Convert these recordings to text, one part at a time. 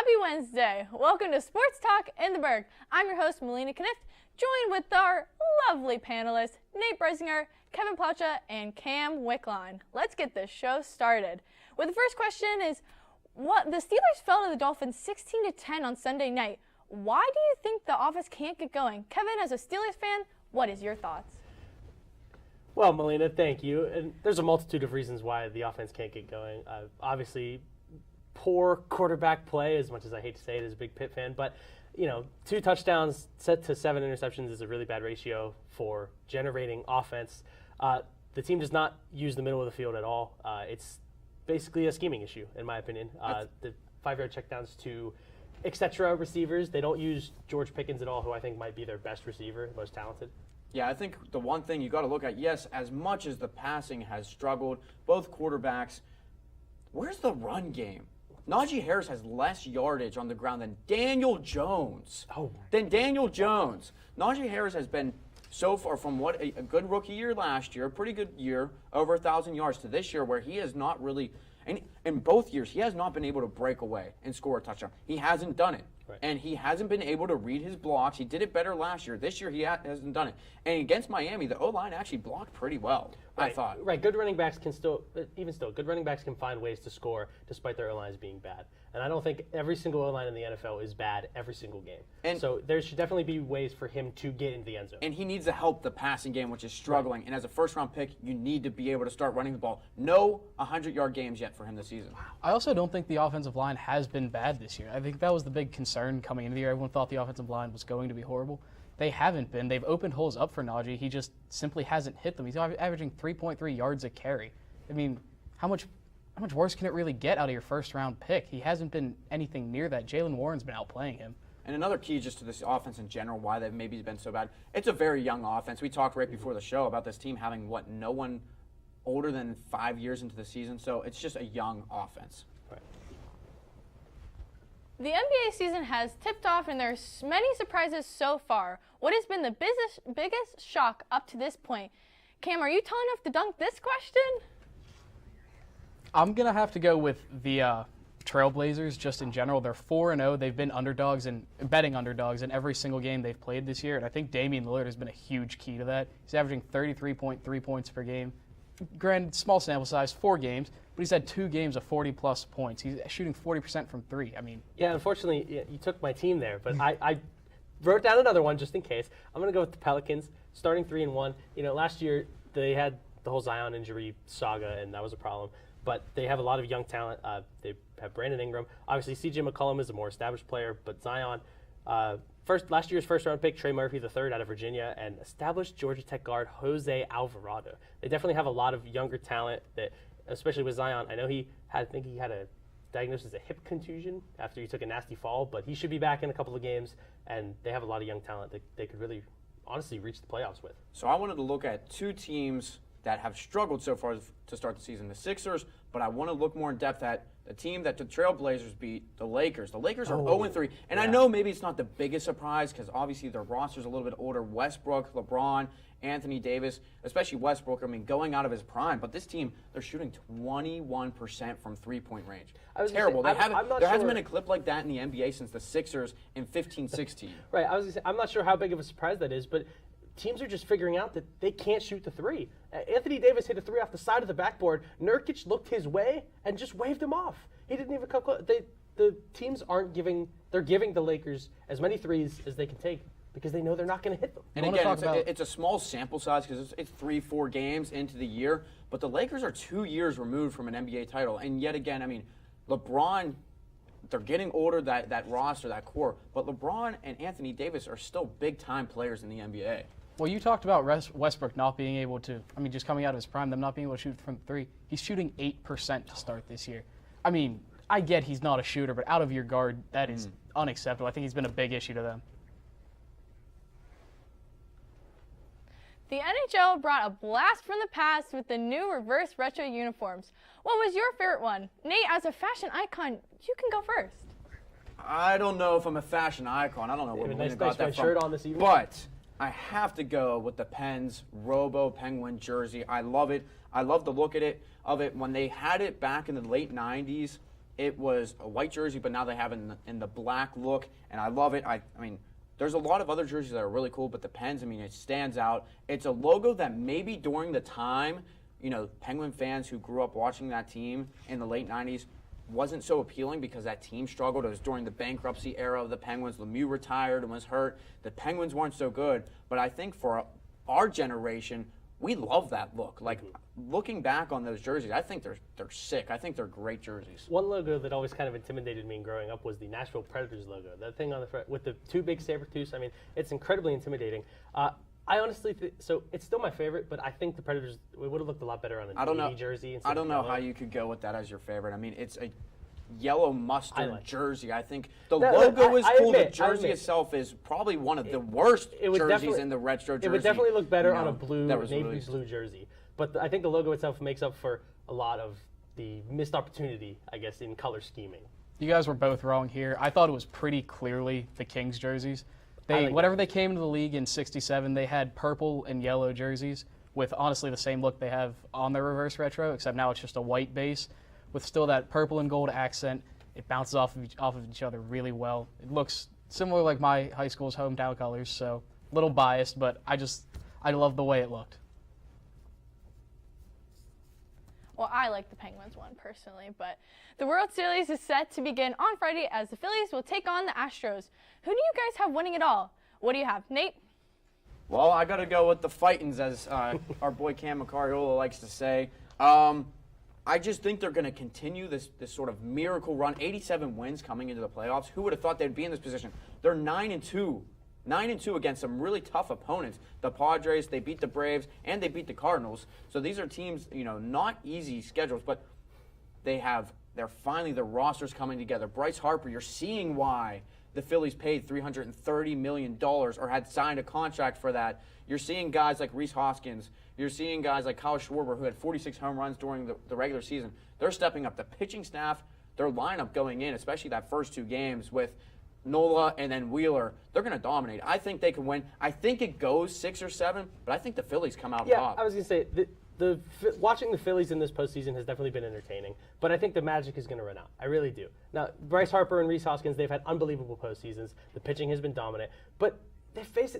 Happy Wednesday. Welcome to Sports Talk in the Burgh. I'm your host, Melina Knift, joined with our lovely panelists, Nate Breisinger, Kevin Plaucha, and Cam Wickline. Let's get this show started. Well, the first question is, what the Steelers fell to the Dolphins 16-10 on Sunday night. Why do you think the offense can't get going? Kevin, as a Steelers fan, what is your thoughts? Well, Melina, thank you. And there's a multitude of reasons why the offense can't get going. Obviously, poor quarterback play, as much as I hate to say it as a big Pitt fan. But, 2 touchdowns set to 7 interceptions is a really bad ratio for generating offense. The team does not use the middle of the field at all. It's basically a scheming issue, in my opinion. The 5-yard checkdowns to etc. receivers, they don't use George Pickens at all, who I think might be their best receiver, most talented. Yeah, I think the one thing you got to look at, yes, as much as the passing has struggled, both quarterbacks, where's the run game? Najee Harris has less yardage on the ground than Daniel Jones. Najee Harris has been so far from what a good rookie year last year, a pretty good year, over 1,000 yards, to this year where he has not really, and in both years, he has not been able to break away and score a touchdown. He hasn't done it. Right. And he hasn't been able to read his blocks. He did it better last year. This year, he hasn't done it. And against Miami, the O-line actually blocked pretty well, I thought. Right, good running backs can good running backs can find ways to score despite their O-lines being bad. And I don't think every single O-line in the NFL is bad every single game. And so there should definitely be ways for him to get into the end zone. And he needs to help the passing game, which is struggling. Right. And as a first-round pick, you need to be able to start running the ball. No 100-yard games yet for him this season. I also don't think the offensive line has been bad this year. I think that was the big concern coming into the year. Everyone thought the offensive line was going to be horrible. They haven't been. They've opened holes up for Najee. He just simply hasn't hit them. He's averaging 3.3 yards a carry. I mean, how much worse can it really get out of your first-round pick? He hasn't been anything near that. Jalen Warren's been outplaying him. And another key just to this offense in general, why they've maybe been so bad, it's a very young offense. We talked right before the show about this team having, no one older than 5 years into the season, so it's just a young offense. Right. The NBA season has tipped off, and there's many surprises so far. What has been the biggest shock up to this point? Cam, are you tall enough to dunk this question? I'm going to have to go with the Trailblazers just in general. They're 4-0. They've been underdogs and betting underdogs in every single game they've played this year, and I think Damian Lillard has been a huge key to that. He's averaging 33.3 points per game. Granted, small sample size, 4 games, but he's had 2 games of 40-plus points. He's shooting 40% from 3. I mean, yeah, unfortunately, you took my team there, but I wrote down another one just in case. I'm going to go with the Pelicans, starting 3-1. Last year they had the whole Zion injury saga, and that was a problem. But they have a lot of young talent. They have Brandon Ingram. Obviously, C.J. McCollum is a more established player, but Zion, last year's first-round pick, Trey Murphy III out of Virginia, and established Georgia Tech guard Jose Alvarado. They definitely have a lot of younger talent, that, especially with Zion. I know he had a diagnosis as a hip contusion after he took a nasty fall, but he should be back in a couple of games, and they have a lot of young talent that they could really, honestly, reach the playoffs with. So I wanted to look at 2 teams that have struggled so far to start the season, the Sixers, but I want to look more in depth at the team that the Trailblazers beat, the Lakers. The Lakers are 0-3, and I know maybe it's not the biggest surprise because obviously their roster's a little bit older. Westbrook, LeBron, Anthony Davis, especially Westbrook, going out of his prime. But this team, they're shooting 21% from three-point range. Terrible. There hasn't been a clip like that in the NBA since the Sixers in 15-16. Right. I was going to say, I'm not sure how big of a surprise that is, but teams are just figuring out that they can't shoot the 3. Anthony Davis hit a 3 off the side of the backboard. Nurkic looked his way and just waved him off. He didn't even come close. The teams they're giving the Lakers as many 3s as they can take because they know they're not going to hit them. And again, it's a small sample size because it's 3-4 games into the year, but the Lakers are 2 years removed from an NBA title. And yet again, LeBron, they're getting older, that roster, that core, but LeBron and Anthony Davis are still big-time players in the NBA. Well, you talked about Westbrook not being able to, just coming out of his prime, them not being able to shoot from 3. He's shooting 8% to start this year. I get he's not a shooter, but out of your guard, that is unacceptable. I think he's been a big issue to them. The NHL brought a blast from the past with the new reverse retro uniforms. What was your favorite one? Nate, as a fashion icon, you can go first. I don't know if I'm a fashion icon. I don't know where Melina got that from. Shirt on this evening. But I have to go with the Pens Robo Penguin jersey. I love it. I love the look of it when they had it back in the late 90s. it was a white jersey, but now they have it in the black look, and I love it. I mean, there's a lot of other jerseys that are really cool, but the Pens, I mean, it stands out. It's a logo that maybe during the time, Penguin fans who grew up watching that team in the late 90s wasn't so appealing because that team struggled. It was during the bankruptcy era of the Penguins. Lemieux retired and was hurt. The Penguins weren't so good, but I think for our generation, we love that look. Like, looking back on those jerseys, I think they're sick. I think they're great jerseys. One logo that always kind of intimidated me growing up was the Nashville Predators logo. That thing on the front with the two big saber-tooths, I mean, it's incredibly intimidating. I honestly so it's still my favorite, but I think the Predators, it would have looked a lot better on a navy jersey. I don't know how you could go with that as your favorite. I mean, it's a yellow mustard jersey. I think the logo is cool. The jersey itself is probably one of the worst jerseys in the retro jersey. It would definitely look better on a navy blue jersey. But I think the logo itself makes up for a lot of the missed opportunity, I guess, in color scheming. You guys were both wrong here. I thought it was pretty clearly the Kings jerseys. Whenever they came into the league in '67, they had purple and yellow jerseys with honestly the same look they have on their reverse retro, except now it's just a white base with still that purple and gold accent. It bounces off of each other really well. It looks similar like my high school's hometown colors, so a little biased, but I love the way it looked. Well, I like the Penguins one personally, but the World Series is set to begin on Friday as the Phillies will take on the Astros. Who do you guys have winning it all? What do you have, Nate? Well, I got to go with the Fightins, as our boy Cam Macariola likes to say. I just think they're going to continue this sort of miracle run. 87 wins coming into the playoffs. Who would have thought they'd be in this position? They're 9-2. 9-2 against some really tough opponents. The Padres, they beat the Braves, and they beat the Cardinals. So these are teams, not easy schedules, but they're finally, the roster's coming together. Bryce Harper, you're seeing why the Phillies paid $330 million or had signed a contract for that. You're seeing guys like Rhys Hoskins. You're seeing guys like Kyle Schwarber, who had 46 home runs during the regular season. They're stepping up. The pitching staff, their lineup going in, especially that first two games with Nola and then Wheeler, they're going to dominate. I think they can win. I think it goes 6 or 7, but I think the Phillies come out top. I was going to say, watching the Phillies in this postseason has definitely been entertaining, but I think the magic is going to run out. I really do. Now, Bryce Harper and Rhys Hoskins, they've had unbelievable postseasons. The pitching has been dominant, but they faced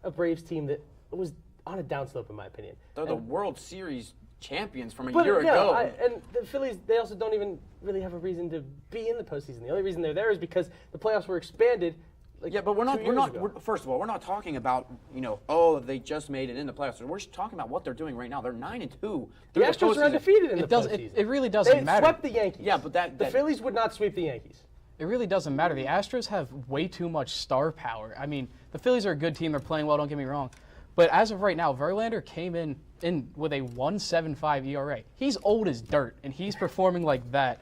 a Braves team that was on a downslope, in my opinion. They're the World Series champions from a year ago. And the Phillies, they also don't even really have a reason to be in the postseason. The only reason they're there is because the playoffs were expanded. But first of all, we're not talking about, they just made it in the playoffs. We're just talking about what they're doing right now. They're 9-2. The Astros are undefeated in the postseason. It really doesn't matter. They swept the Yankees. Yeah, but the Phillies would not sweep the Yankees. It really doesn't matter. The Astros have way too much star power. I mean, the Phillies are a good team. They're playing well, don't get me wrong. But as of right now, Verlander came in with a 1.75 ERA. He's old as dirt, and he's performing like that.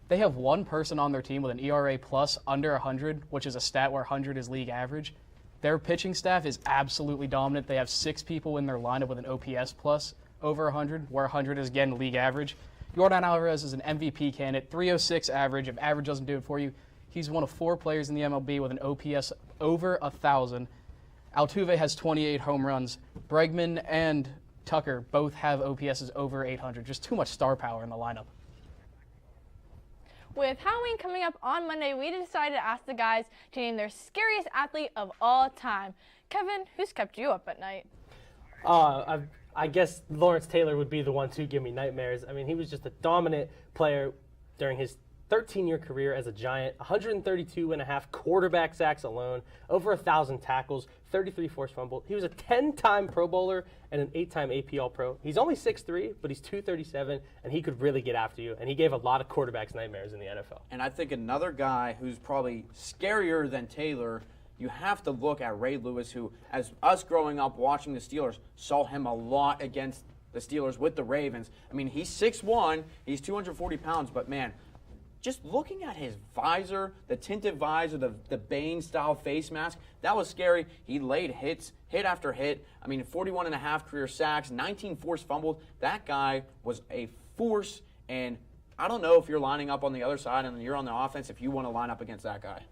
They have one person on their team with an ERA plus under 100, which is a stat where 100 is league average. Their pitching staff is absolutely dominant. They have 6 people in their lineup with an OPS plus over 100, where 100 is, again, league average. Yordan Alvarez is an MVP candidate, 306 average. If average doesn't do it for you, he's one of 4 players in the MLB with an OPS over 1,000. Altuve has 28 home runs. Bregman and Tucker both have OPSs over 800. Just too much star power in the lineup. With Halloween coming up on Monday, we decided to ask the guys to name their scariest athlete of all time. Kevin, who's kept you up at night? I guess Lawrence Taylor would be the one to give me nightmares. I mean, he was just a dominant player during his 13-year career as a Giant, 132.5 quarterback sacks alone, over 1,000 tackles, 33 forced fumbles. He was a 10-time Pro Bowler and an 8-time AP All-Pro. He's only 6'3", but he's 237, and he could really get after you, and he gave a lot of quarterbacks nightmares in the NFL. And I think another guy who's probably scarier than Taylor, you have to look at Ray Lewis, who, as us growing up watching the Steelers, saw him a lot against the Steelers with the Ravens. I mean, he's 6'1", he's 240 pounds, but man, just looking at his visor, the tinted visor, the Bane-style face mask, that was scary. He laid hit after hit. I mean, 41.5 career sacks, 19 forced fumbles. That guy was a force, and I don't know if you're lining up on the other side and you're on the offense if you want to line up against that guy.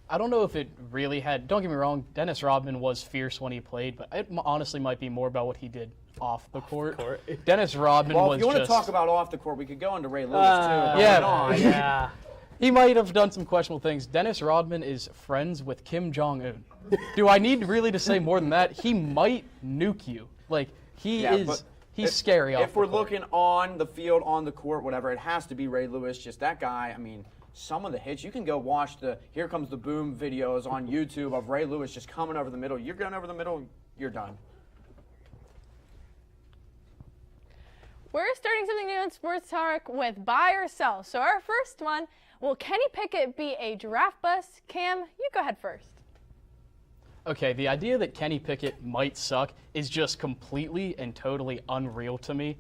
I don't know if it really had. Don't get me wrong, Dennis Rodman was fierce when he played, but it honestly might be more about what he did off the court. Dennis Rodman was Well, if you want to just, talk about off the court, we could go into Ray Lewis too. yeah. Yeah. He might have done some questionable things. Dennis Rodman is friends with Kim Jong-un. Do I need really to say more than that? He might nuke you. Like, he's scary off the If we're court. looking on the field, on the court, whatever, it has to be Ray Lewis. Just that guy. I mean, some of the hits, you can go watch the Here Comes the Boom videos on YouTube of Ray Lewis just coming over the middle. You're going over the middle, you're done. We're starting something new in Sports Talk with buy or sell. So our first one, will Kenny Pickett be a draft bust? Cam, you go ahead first. Okay, the idea that Kenny Pickett might suck is just completely and totally unreal to me.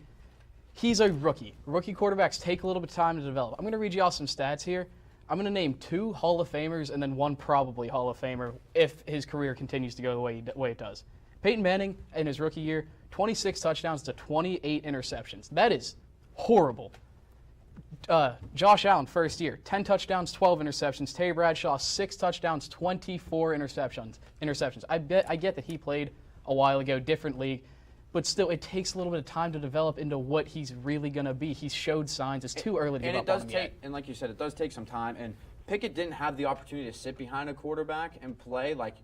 He's a rookie. Rookie quarterbacks take a little bit of time to develop. I'm going to read you all some stats here. I'm going to name 2 Hall of Famers and then 1 probably Hall of Famer if his career continues to go the way it does. Peyton Manning in his rookie year, 26 touchdowns to 28 interceptions. That is horrible. Josh Allen, first year, 10 touchdowns, 12 interceptions. Terry Bradshaw, 6 touchdowns, 24 interceptions. I get that he played a while ago, different league, but still, it takes a little bit of time to develop into what he's really going to be. He's showed signs. It's too early to give up on him yet. And like you said, it does take some time. And Pickett didn't have the opportunity to sit behind a quarterback and play like,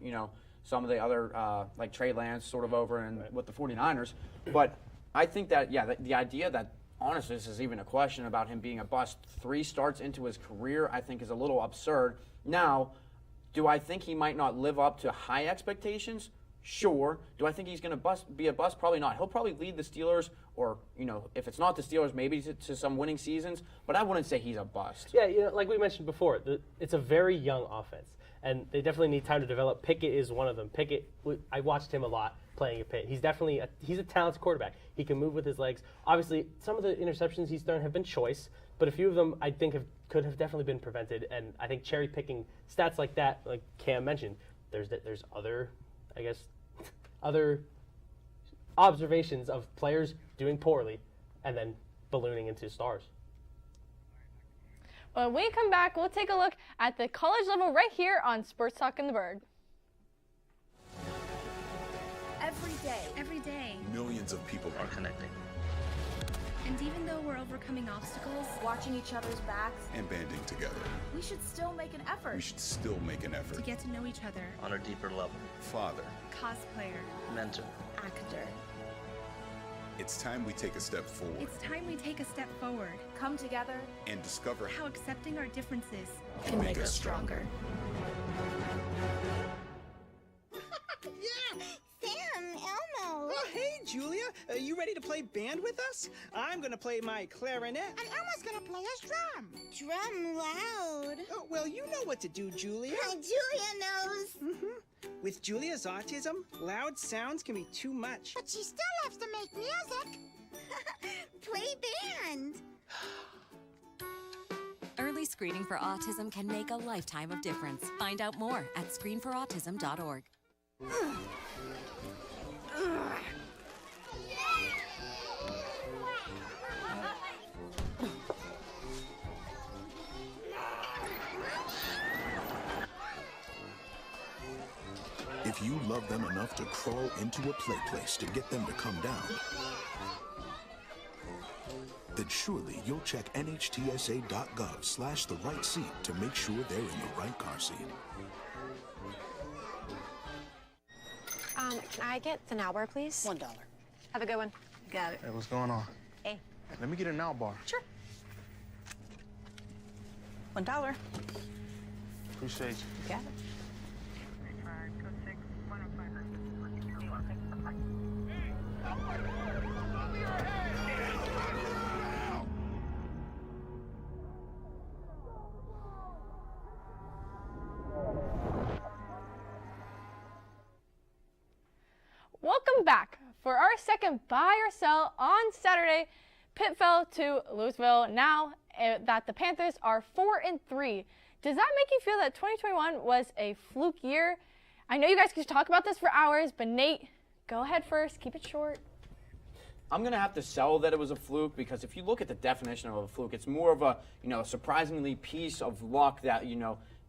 some of the other, like Trey Lance sort of over and with the 49ers. But I think that, the idea that, honestly, this is even a question about him being a bust 3 starts into his career, I think is a little absurd. Now, do I think he might not live up to high expectations? Sure. Do I think he's going to be a bust? Probably not. He'll probably lead the Steelers, or, if it's not the Steelers, maybe to some winning seasons, but I wouldn't say he's a bust. Yeah, like we mentioned before, it's a very young offense, and they definitely need time to develop. Pickett is one of them. Pickett, I watched him a lot playing at Pitt. He's definitely he's a talented quarterback. He can move with his legs. Obviously, some of the interceptions he's thrown have been choice, but a few of them I think could have definitely been prevented, and I think cherry-picking stats like that, like Cam mentioned, there's other, I guess, other observations of players doing poorly and then ballooning into stars. When we come back, we'll take a look at the college level right here on Sports Talk in the Burgh. Every day, Millions of people are connecting and even though we're overcoming obstacles, watching each other's backs, and banding together. we should still make an effort. We should still make an to effort. get to know each other, on a deeper level. Father, cosplayer, Mentor. Actor. it's time we take a step forward it's time we take a step forward. Come together. and discover How accepting our differences can make us stronger. Yeah! Sam, Elmo! Oh, hey, Julia. You ready to play band with us? I'm gonna play my clarinet. And Elmo's gonna play his drum. Drum loud. Oh, well, you know what to do, Julia. Julia knows. With Julia's autism, loud sounds can be too much. But she still loves to make music. Play band. Early screening for autism can make a lifetime of difference. Find out more at screenforautism.org. If you love them enough to crawl into a play place to get them to come down, then surely you'll check nhtsa.gov/the-right seat to make sure they're in the right car seat. Can I get the now bar, please? $1. Have a good one. Got it. Hey, what's going on? Hey. Let me get a now bar. Sure. $1. Appreciate you. Got it. Welcome back. For our second buy or sell on Saturday, Pitt fell to Louisville. Now that the Panthers are 4-3, does that make you feel that 2021 was a fluke year? I know you guys could talk about this for hours, but Nate, go ahead first. Keep it short. I'm going to have to sell that it was a fluke, because if you look at the definition of a fluke, it's more of a, surprisingly piece of luck that,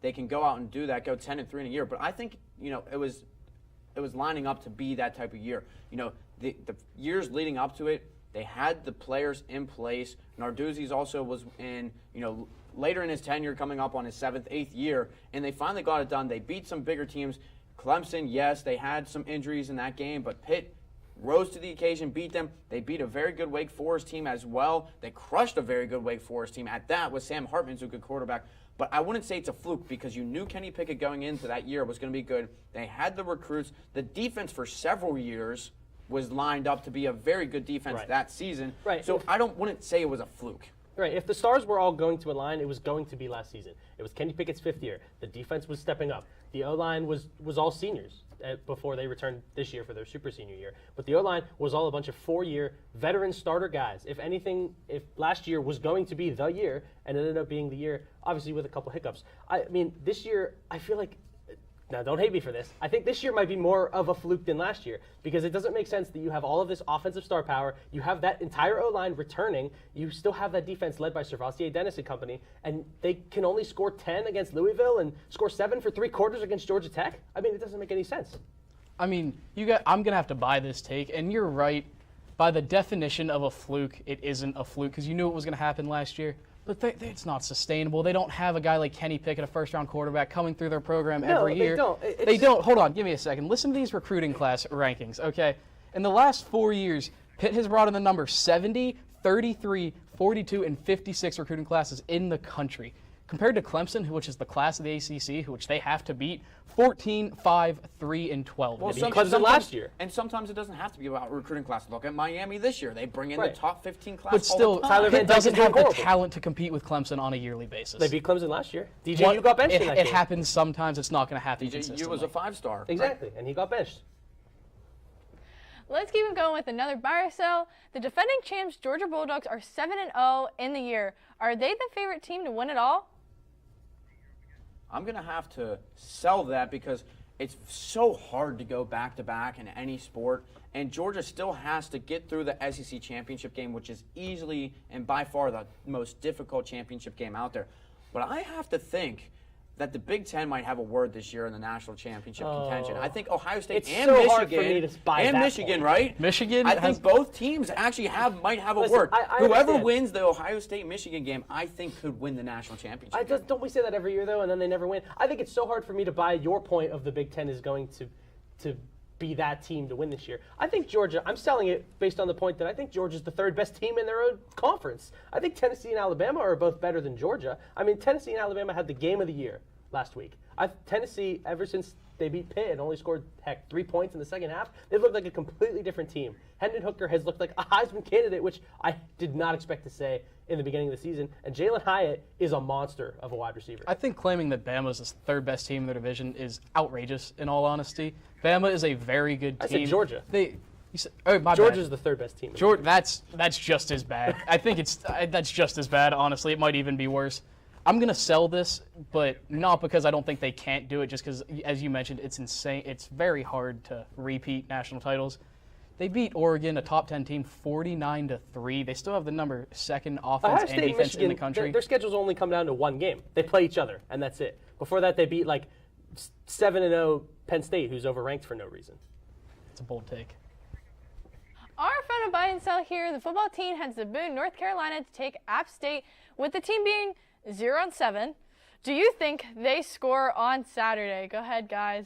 they can go out and do that, go 10-3 in a year. But I think, it was lining up to be that type of year. The years leading up to it, they had the players in place. Narduzzi's also was in, later in his tenure, coming up on his 7th, 8th year, and they finally got it done. They beat some bigger teams. Clemson, yes, they had some injuries in that game, but Pitt rose to the occasion, beat them. They beat a very good Wake Forest team as well. They crushed a very good Wake Forest team at that with Sam Hartman's a good quarterback. But I wouldn't say it's a fluke because you knew Kenny Pickett going into that year was going to be good. They had the recruits. The defense for several years was lined up to be a very good defense that season. Right. So I wouldn't say it was a fluke. Right. If the stars were all going to align, it was going to be last season. It was Kenny Pickett's 5th year. The defense was stepping up. The O-line was all seniors before they returned this year for their super senior year. But the O-line was all a bunch of 4-year veteran starter guys. If anything, if last year was going to be the year and it ended up being the year, obviously with a couple hiccups. I mean, this year, I feel like, now don't hate me for this, I think this year might be more of a fluke than last year because it doesn't make sense that you have all of this offensive star power, you have that entire O-line returning, you still have that defense led by Servassier Dennis and company, and they can only score 10 against Louisville and score 7 for 3 quarters against Georgia Tech? I mean, it doesn't make any sense. I mean, I'm going to have to buy this take, and you're right. By the definition of a fluke, it isn't a fluke because you knew it was going to happen last year. But it's not sustainable. They don't have a guy like Kenny Pickett, a first-round quarterback, coming through their program every year. No, they don't. Hold on. Give me a second. Listen to these recruiting class rankings, okay? In the last 4 years, Pitt has brought in the number 70, 33, 42, and 56 recruiting classes in the country. Compared to Clemson, which is the class of the ACC, which they have to beat, 14, 5, 3, and 12. Well, Clemson last year. And sometimes it doesn't have to be about recruiting class. Look at Miami this year. They bring in the top 15 class But still, all the time. Pitt doesn't have the talent to compete with Clemson on a yearly basis. They beat Clemson last year. DJU got benched in that game. It happens sometimes. It's not going to happen consistently. DJU was a 5-star. Exactly, and he got benched. Let's keep it going with another buy or sell. The defending champs Georgia Bulldogs are 7-0 in the year. Are they the favorite team to win it all? I'm going to have to sell that because it's so hard to go back-to-back in any sport, and Georgia still has to get through the SEC championship game, which is easily and by far the most difficult championship game out there. But I have to think that the Big Ten might have a word this year in the national championship contention. I think Ohio State and Michigan, hard for me to buy that Michigan, point. right? Michigan. I think both teams actually might have a word. Whoever wins the Ohio State-Michigan game, I think could win the national championship. Don't we say that every year though, and then they never win? I think it's so hard for me to buy your point of the Big Ten is going to be that team to win this year. I think Georgia, I'm selling it based on the point that I think Georgia's the 3rd best team in their own conference. I think Tennessee and Alabama are both better than Georgia. I mean, Tennessee and Alabama had the game of the year last week. Tennessee, ever since they beat Pitt and only scored, 3 points in the second half, they've looked like a completely different team. Hendon Hooker has looked like a Heisman candidate, which I did not expect to say in the beginning of the season. And Jalen Hyatt is a monster of a wide receiver. I think claiming that Bama is the 3rd best team in their division is outrageous, in all honesty. Bama is a very good team. I said Georgia. Georgia's the 3rd best team. That's just as bad. I think that's just as bad, honestly. It might even be worse. I'm going to sell this, but not because I don't think they can't do it, just because, as you mentioned, it's insane. It's very hard to repeat national titles. They beat Oregon, a top 10 team, 49-3. They still have the number 2nd offense and defense in the country. Their schedules only come down to one game. They play each other, and that's it. Before that, they beat 7-0 Penn State, who's overranked for no reason. It's a bold take. Our final buy and sell here, the football team heads to Boone, North Carolina to take App State, with the team being 0-7. Do you think they score on Saturday? Go ahead, guys.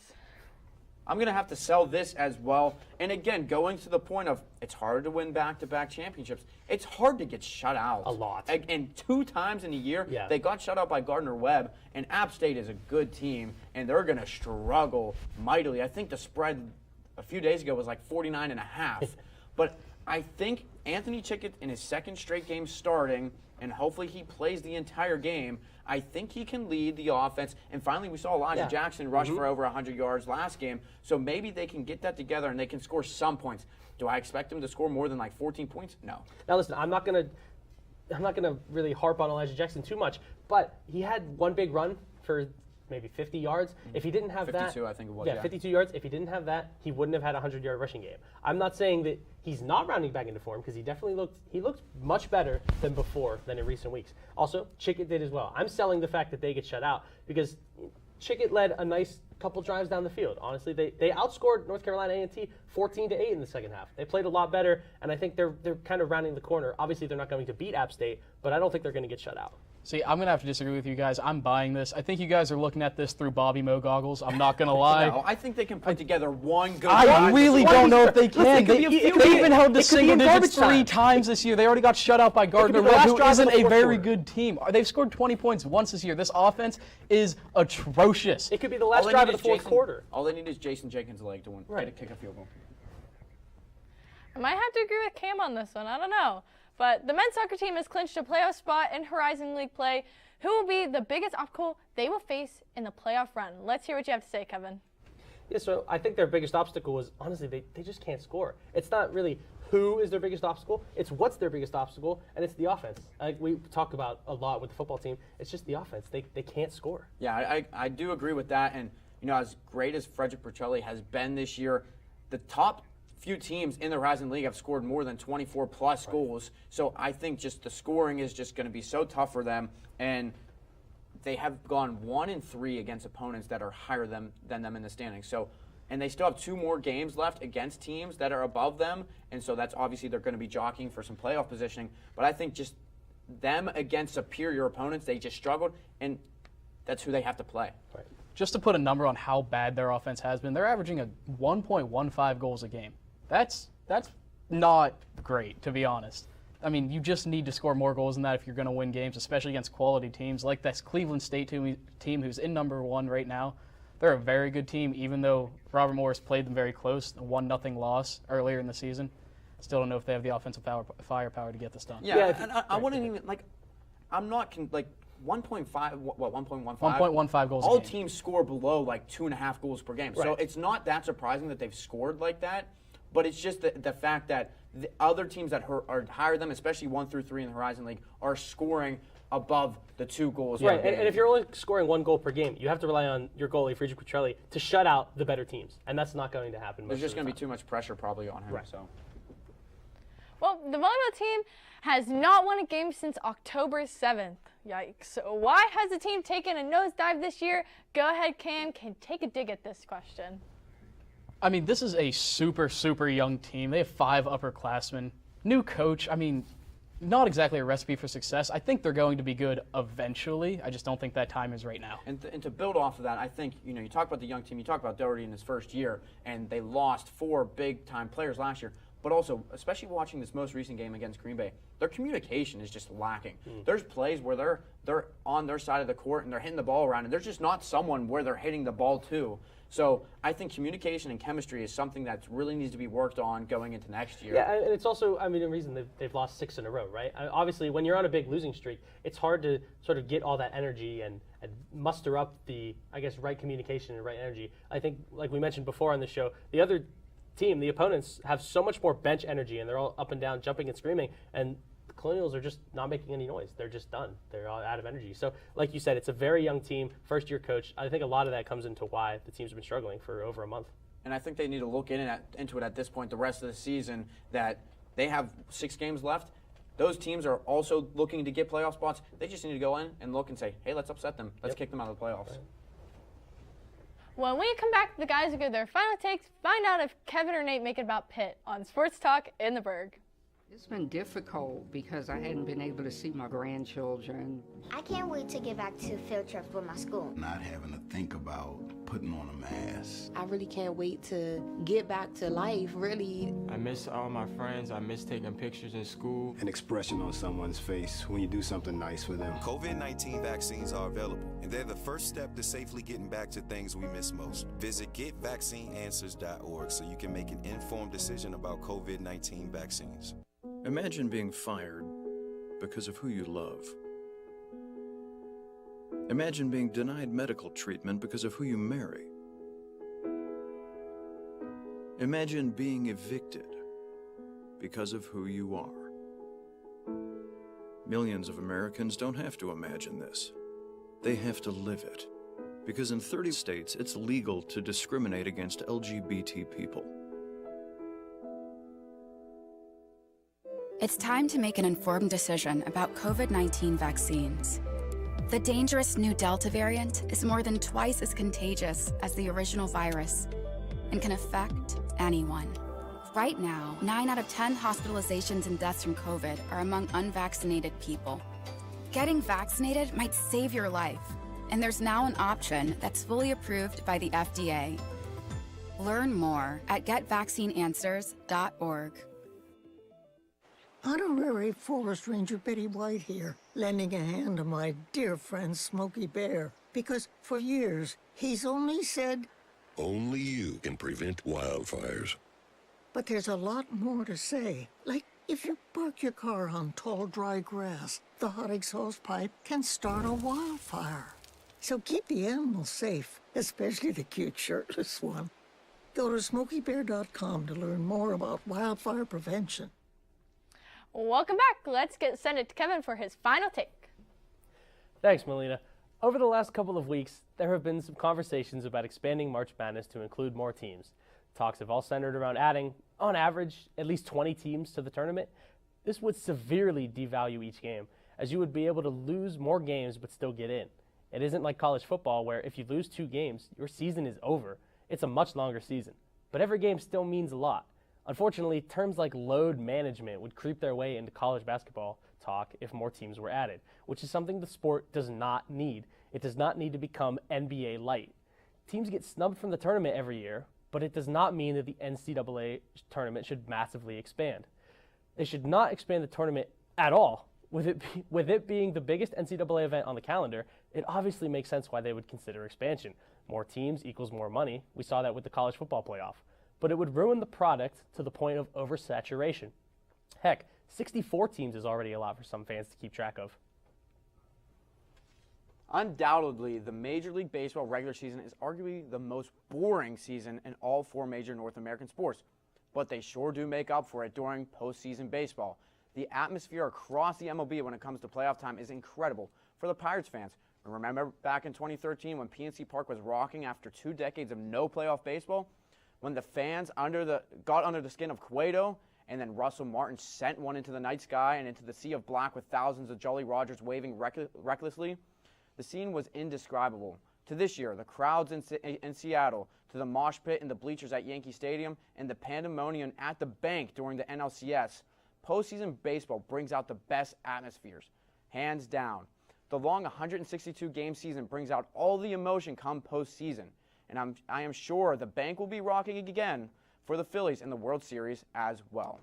I'm going to have to sell this as well. And again, going to the point of it's hard to win back-to-back championships. It's hard to get shut out. A lot. And 2 times in a year, yeah. They got shut out by Gardner-Webb. And App State is a good team, and they're going to struggle mightily. I think the spread a few days ago was 49.5. But I think Anthony Chickett in his 2nd straight game starting, and hopefully he plays the entire game, I think he can lead the offense. And finally, we saw Elijah Jackson rush for over 100 yards last game. So maybe they can get that together and they can score some points. Do I expect him to score more than 14 points? No. Now listen, I'm not gonna really harp on Elijah Jackson too much, but he had one big run for maybe 50 yards. If he didn't have 52, I think it was. Yeah, 52 yards. If he didn't have that, he wouldn't have had a 100-yard rushing game. I'm not saying that he's not rounding back into form, because he definitely looked much better than before than in recent weeks. Also, Chickett did as well. I'm selling the fact that they get shut out, because Chickett led a nice couple drives down the field. Honestly, they outscored North Carolina A&T 14-8 in the second half. They played a lot better, and I think they're kind of rounding the corner. Obviously, they're not going to beat App State, but I don't think they're going to get shut out. See, I'm going to have to disagree with you guys. I'm buying this. I think you guys are looking at this through Bobby Moe goggles. I'm not going to lie. No, I think they can put together one good I drive. really don't know if they can. They even held the it could be single in digits garbage 3 time. times this year. They already got shut out by Gardner the Webb, last who drive of isn't the a fourth very quarter. good team. They've scored 20 points once this year. This offense is atrocious. It could be the last drive of the fourth quarter. All they need is Jason Jenkins' leg to win. Right. To kick a field goal. I might have to agree with Cam on this one. I don't know. But the men's soccer team has clinched a playoff spot in Horizon League play. Who will be the biggest obstacle they will face in the playoff run? Let's hear what you have to say, Kevin. Yeah, so I think their biggest obstacle is, honestly, they just can't score. It's not really who is their biggest obstacle. It's what's their biggest obstacle, and it's the offense. Like we talk about a lot with the football team, it's just the offense. They can't score. Yeah, I do agree with that. And, as great as Frederick Bercelli has been this year, the top few teams in the Horizon League have scored more than 24-plus goals. So I think just the scoring is just going to be so tough for them. And they have gone 1-3 against opponents that are higher than them in the standings. So, and they still have 2 more games left against teams that are above them. And so that's obviously they're going to be jockeying for some playoff positioning. But I think just them against superior opponents, they just struggled. And that's who they have to play. Right. Just to put a number on how bad their offense has been, they're averaging a 1.15 goals a game. That's not great, to be honest. I mean, you just need to score more goals than that if you're going to win games, especially against quality teams like this Cleveland State team who's in number 1 right now. They're a very good team, even though Robert Morris played them very close, a 1-0 loss earlier in the season. Still don't know if they have the offensive firepower to get this done. Yeah, and I wouldn't even, I'm not, 1.5, 1.15? 1.15 goals All a game. teams score below, 2.5 goals per game. Right. So it's not that surprising that they've scored like that, but it's just the fact that the other teams that are higher than them, especially 1 through 3 in the Horizon League, are scoring above the 2 goals per Right, game. and if you're only scoring 1 goal per game, you have to rely on your goalie, Frederick Petrelli, to shut out the better teams, and that's not going to happen. There's just going to be too much pressure probably on him. Right. So. Well, the volleyball team has not won a game since October 7th. Yikes. Why has the team taken a nosedive this year? Go ahead, Cam, can take a dig at this question. I mean, this is a super, super young team. They have 5 upperclassmen. New coach, I mean, not exactly a recipe for success. I think they're going to be good eventually. I just don't think that time is right now. And to build off of that, I think, you talk about the young team, you talk about Doherty in his first year, and they lost 4 big-time players last year. But also, especially watching this most recent game against Green Bay, their communication is just lacking. There's plays where they're on their side of the court and they're hitting the ball around, and there's just not someone where they're hitting the ball to. So I think communication and chemistry is something that really needs to be worked on going into next year. Yeah, and it's also, the reason they've lost 6 in a row, right? Obviously, when you're on a big losing streak, it's hard to sort of get all that energy and muster up the, right communication and right energy. I think, like we mentioned before on the show, the other team, the opponents, have so much more bench energy, and they're all up and down, jumping and screaming, and the Colonials are just not making any noise. They're just done. They're all out of energy. So, like you said, it's a very young team, first-year coach. I think a lot of that comes into why the team's been struggling for over a month. And I think they need to look into it at this point, the rest of the season, that they have 6 games left. Those teams are also looking to get playoff spots. They just need to go in and look and say, hey, let's upset them. Let's kick them out of the playoffs. Right. When we come back, the guys will give their final takes, find out if Kevin or Nate make it about Pitt on Sports Talk in the Burgh. It's been difficult because I hadn't been able to see my grandchildren. I can't wait to get back to field trips with my school. Not having to think about putting on a mask. I really can't wait to get back to life, really. I miss all my friends. I miss taking pictures in school. An expression on someone's face when you do something nice for them. COVID-19 vaccines are available, and they're the first step to safely getting back to things we miss most. Visit getvaccineanswers.org so you can make an informed decision about COVID-19 vaccines. Imagine being fired because of who you love. Imagine being denied medical treatment because of who you marry. Imagine being evicted because of who you are. Millions of Americans don't have to imagine this. They have to live it. Because in 30 states, it's legal to discriminate against LGBT people. It's time to make an informed decision about COVID-19 vaccines. The dangerous new Delta variant is more than twice as contagious as the original virus and can affect anyone. Right now, 9 out of 10 hospitalizations and deaths from COVID are among unvaccinated people. Getting vaccinated might save your life, and there's now an option that's fully approved by the FDA. Learn more at getvaccineanswers.org. Honorary Forest Ranger Betty White here, lending a hand to my dear friend Smokey Bear, because for years he's only said, only you can prevent wildfires. But there's a lot more to say. Like, if you park your car on tall, dry grass, the hot exhaust pipe can start a wildfire. So keep the animals safe, especially the cute shirtless one. Go to SmokeyBear.com to learn more about wildfire prevention. Welcome back. Let's send it to Kevin for his final take. Thanks, Melina. Over the last couple of weeks, there have been some conversations about expanding March Madness to include more teams. Talks have all centered around adding, on average, at least 20 teams to the tournament. This would severely devalue each game, as you would be able to lose more games but still get in. It isn't like college football where if you lose 2 games, your season is over. It's a much longer season, but every game still means a lot. Unfortunately, terms like load management would creep their way into college basketball talk if more teams were added, which is something the sport does not need. It does not need to become NBA light. Teams get snubbed from the tournament every year, but it does not mean that the NCAA tournament should massively expand. They should not expand the tournament at all. With it being the biggest NCAA event on the calendar, it obviously makes sense why they would consider expansion. More teams equals more money. We saw that with the college football playoff. But it would ruin the product to the point of oversaturation. Heck, 64 teams is already a lot for some fans to keep track of. Undoubtedly, the Major League Baseball regular season is arguably the most boring season in all 4 major North American sports, but they sure do make up for it during postseason baseball. The atmosphere across the MLB when it comes to playoff time is incredible for the Pirates fans. Remember back in 2013 when PNC Park was rocking after 2 decades of no playoff baseball? When the fans got under the skin of Cueto, and then Russell Martin sent one into the night sky and into the sea of black with thousands of Jolly Rogers waving recklessly, the scene was indescribable. To this year, the crowds in Seattle, to the mosh pit in the bleachers at Yankee Stadium, and the pandemonium at the bank during the NLCS, postseason baseball brings out the best atmospheres, hands down. The long 162-game season brings out all the emotion come postseason. And I am sure the bank will be rocking again for the Phillies in the World Series as well.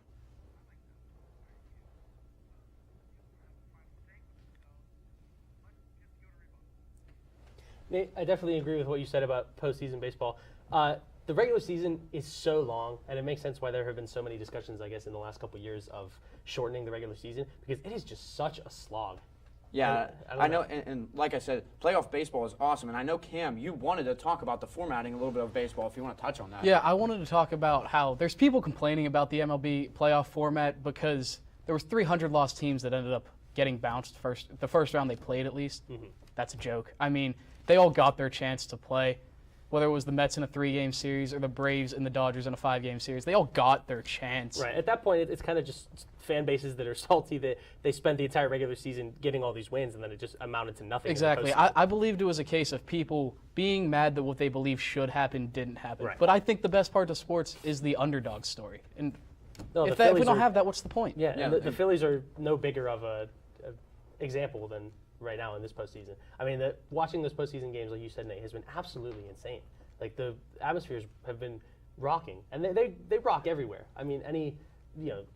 Nate, I definitely agree with what you said about postseason baseball. The regular season is so long, and it makes sense why there have been so many discussions, I guess, in the last couple of years of shortening the regular season, because it is just such a slog. Yeah, I know, and like I said, playoff baseball is awesome, and I know, Cam, you wanted to talk about the formatting a little bit of baseball, if you want to touch on that. Yeah, I wanted to talk about how there's people complaining about the MLB playoff format because there was 300 lost teams that ended up getting bounced the first round they played at least. Mm-hmm. That's a joke. I mean, they all got their chance to play. Whether it was the Mets in a 3-game series or the Braves and the Dodgers in a 5-game series, they all got their chance. Right. At that point, it's kind of just fan bases that are salty that they spent the entire regular season getting all these wins, and then it just amounted to nothing. Exactly. I believed it was a case of people being mad that what they believe should happen didn't happen. Right. But I think the best part of sports is the underdog story. And no, if we don't have that, what's the point? Yeah, and the Phillies are no bigger of a example than right now in this postseason. I mean, watching those postseason games, like you said, Nate, has been absolutely insane. Like, the atmospheres have been rocking, and they rock everywhere. I mean,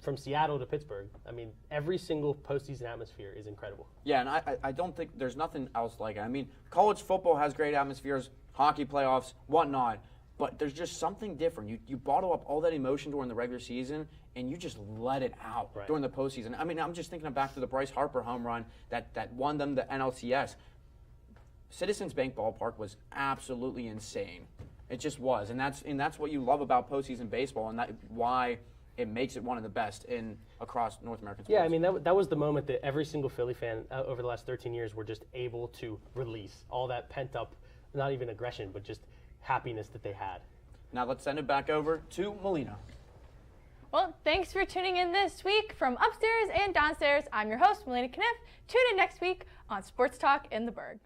from Seattle to Pittsburgh, I mean, every single postseason atmosphere is incredible. Yeah, and I don't think there's nothing else like it. I mean, college football has great atmospheres, hockey playoffs, whatnot, but there's just something different. You bottle up all that emotion during the regular season, and you just let it out during the postseason. I mean, I'm just thinking back to the Bryce Harper home run that won them the NLCS. Citizens Bank Ballpark was absolutely insane. It just was, and that's what you love about postseason baseball, and why it makes it one of the best across North American sports. Yeah, I mean, that was the moment that every single Philly fan over the last 13 years were just able to release all that pent-up not even aggression, but just happiness that they had. Now let's send it back over to Melina. Well, thanks for tuning in this week from upstairs and downstairs. I'm your host, Melina Kniff. Tune in next week on Sports Talk in the Burgh.